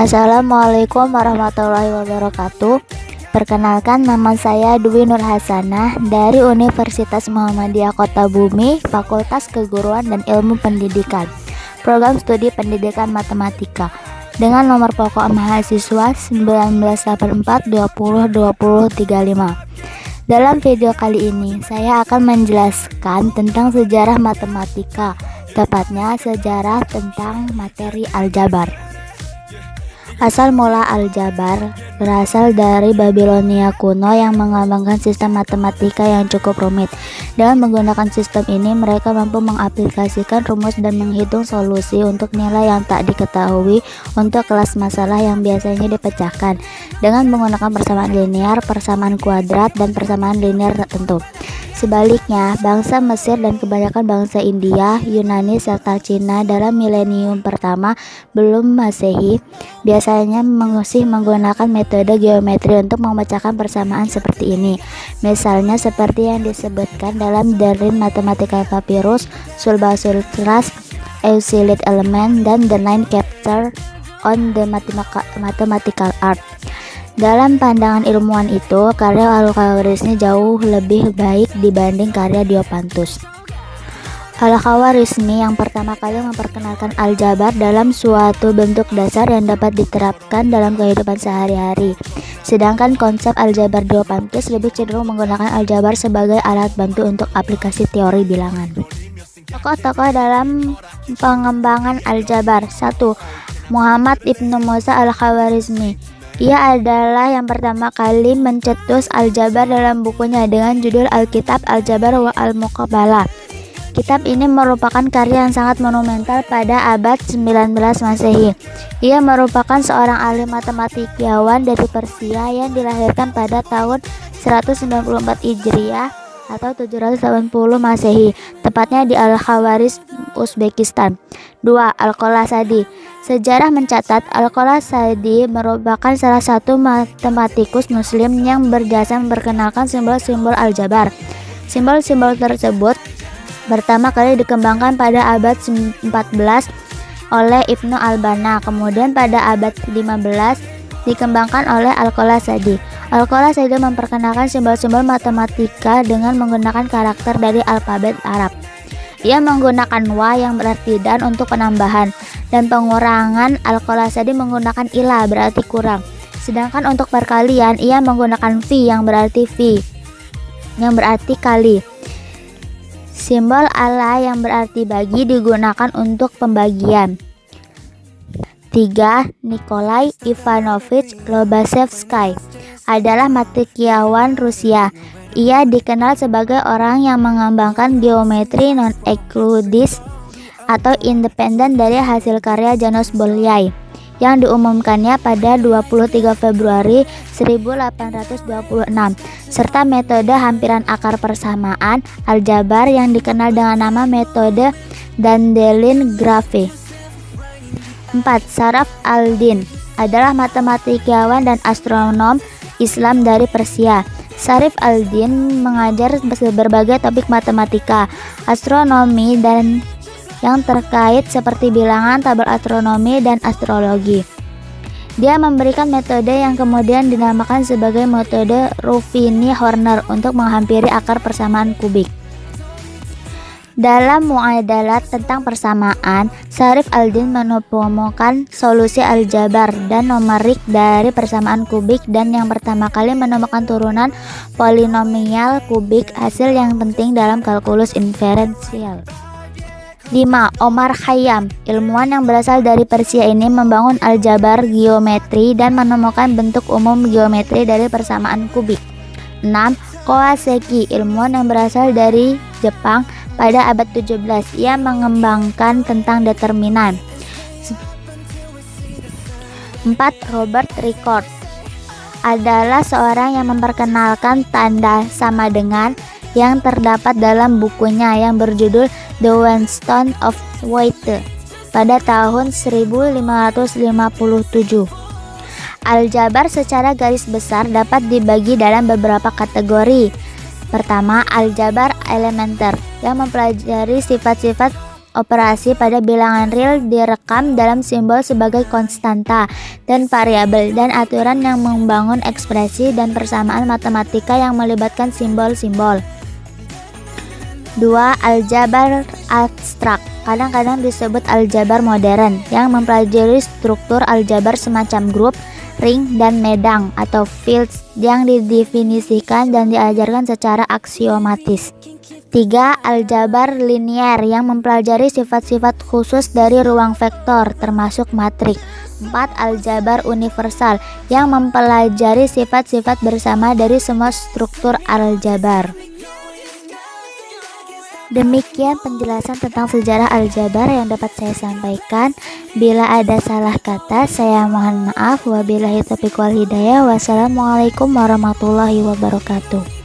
Assalamualaikum warahmatullahi wabarakatuh. Perkenalkan, nama saya Dwi Nur Hasanah dari Universitas Muhammadiyah Kota Bumi, Fakultas Keguruan dan Ilmu Pendidikan, Program Studi Pendidikan Matematika, dengan nomor pokok mahasiswa 1984202035. Dalam video kali ini, saya akan menjelaskan tentang sejarah matematika, tepatnya sejarah tentang materi aljabar. Asal mula aljabar berasal dari Babilonia kuno yang mengembangkan sistem matematika yang cukup rumit. Dengan menggunakan sistem ini, mereka mampu mengaplikasikan rumus dan menghitung solusi untuk nilai yang tak diketahui untuk kelas masalah yang biasanya dipecahkan dengan menggunakan persamaan linear, persamaan kuadrat, dan persamaan linear tertentu. Sebaliknya, bangsa Mesir dan kebanyakan bangsa India, Yunani, serta Cina dalam milenium pertama belum Masehi biasanya masih menggunakan metode geometri untuk memecahkan persamaan seperti ini. Misalnya seperti yang disebutkan dalam Darin Mathematical Papyrus, Sulbasutras, Euclid Element, dan The Nine Chapters on the Mathematical Art. Dalam pandangan ilmuwan itu, karya Al-Khawarizmi jauh lebih baik dibanding karya Diopantus. Al-Khawarizmi yang pertama kali memperkenalkan aljabar dalam suatu bentuk dasar yang dapat diterapkan dalam kehidupan sehari-hari. Sedangkan konsep aljabar Diopantus lebih cenderung menggunakan aljabar sebagai alat bantu untuk aplikasi teori bilangan. Tokoh-tokoh dalam pengembangan aljabar. 1. Muhammad Ibnu Musa Al-Khawarizmi. Ia adalah yang pertama kali mencetus aljabar dalam bukunya dengan judul Alkitab Al-Jabar wa Al-Muqabalah. Kitab ini merupakan karya yang sangat monumental pada abad 19 Masehi. Ia merupakan seorang ahli matematikawan dari Persia yang dilahirkan pada tahun 194 Hijriah atau 780 Masehi, tepatnya di Al-Khawarizm, Uzbekistan. 2. Al-Qolasadi. Sejarah mencatat Al-Qolasadi merupakan salah satu matematikus muslim yang berjasa memperkenalkan simbol-simbol aljabar. Simbol-simbol tersebut pertama kali dikembangkan pada abad 14 oleh Ibnu Al-Banna, kemudian pada abad 15 dikembangkan oleh Al-Qolasadi. Al-Qolasadi memperkenalkan simbol-simbol matematika dengan menggunakan karakter dari alfabet Arab. Ia menggunakan wa yang berarti dan untuk penambahan dan pengurangan. Al-Qolasadi menggunakan ila berarti kurang. Sedangkan untuk perkalian ia menggunakan fi yang berarti kali. Simbol ala yang berarti bagi digunakan untuk pembagian. 3. Nikolai Ivanovich Lobachevsky adalah matematika Rusia. Ia dikenal sebagai orang yang mengembangkan geometri non-Euclidean atau independen dari hasil karya Janusz Bolyai yang diumumkannya pada 23 Februari 1826, serta metode hampiran akar persamaan aljabar yang dikenal dengan nama metode Dandelin-Grafe. 4. Saraf al-Din adalah matematikawan dan astronom Islam dari Persia. Sarif al-Din mengajar berbagai topik matematika, astronomi, dan yang terkait seperti bilangan, tabel astronomi, dan astrologi. Dia memberikan metode yang kemudian dinamakan sebagai metode Ruffini-Horner untuk menghampiri akar persamaan kubik. Dalam muadalat tentang persamaan, Sarif al-Din menemukan solusi aljabar dan numerik dari persamaan kubik dan yang pertama kali menemukan turunan polinomial kubik, hasil yang penting dalam kalkulus inferensial. 5. Omar Khayyam. Ilmuwan yang berasal dari Persia ini membangun aljabar geometri dan menemukan bentuk umum geometri dari persamaan kubik. 6. Kawasaki. Ilmuwan yang berasal dari Jepang pada abad 17. Ia mengembangkan tentang determinan. 4. Robert Ricord adalah seorang yang memperkenalkan tanda sama dengan yang terdapat dalam bukunya yang berjudul The Whetstone of Waite pada tahun 1557. Aljabar secara garis besar dapat dibagi dalam beberapa kategori. Pertama, aljabar elementer yang mempelajari sifat-sifat operasi pada bilangan real direkam dalam simbol sebagai konstanta dan variabel, dan aturan yang membangun ekspresi dan persamaan matematika yang melibatkan simbol-simbol. 2. Aljabar abstrak, kadang-kadang disebut aljabar modern, yang mempelajari struktur aljabar semacam grup, ring, dan medang atau fields yang didefinisikan dan diajarkan secara aksiomatis. 3. Aljabar linier, yang mempelajari sifat-sifat khusus dari ruang vektor termasuk matrik. 4. Aljabar universal, yang mempelajari sifat-sifat bersama dari semua struktur aljabar. Demikian penjelasan tentang sejarah aljabar yang dapat saya sampaikan. Bila ada salah kata, saya mohon maaf. Wabillahi taufiq wal hidayah. Wassalamualaikum warahmatullahi wabarakatuh.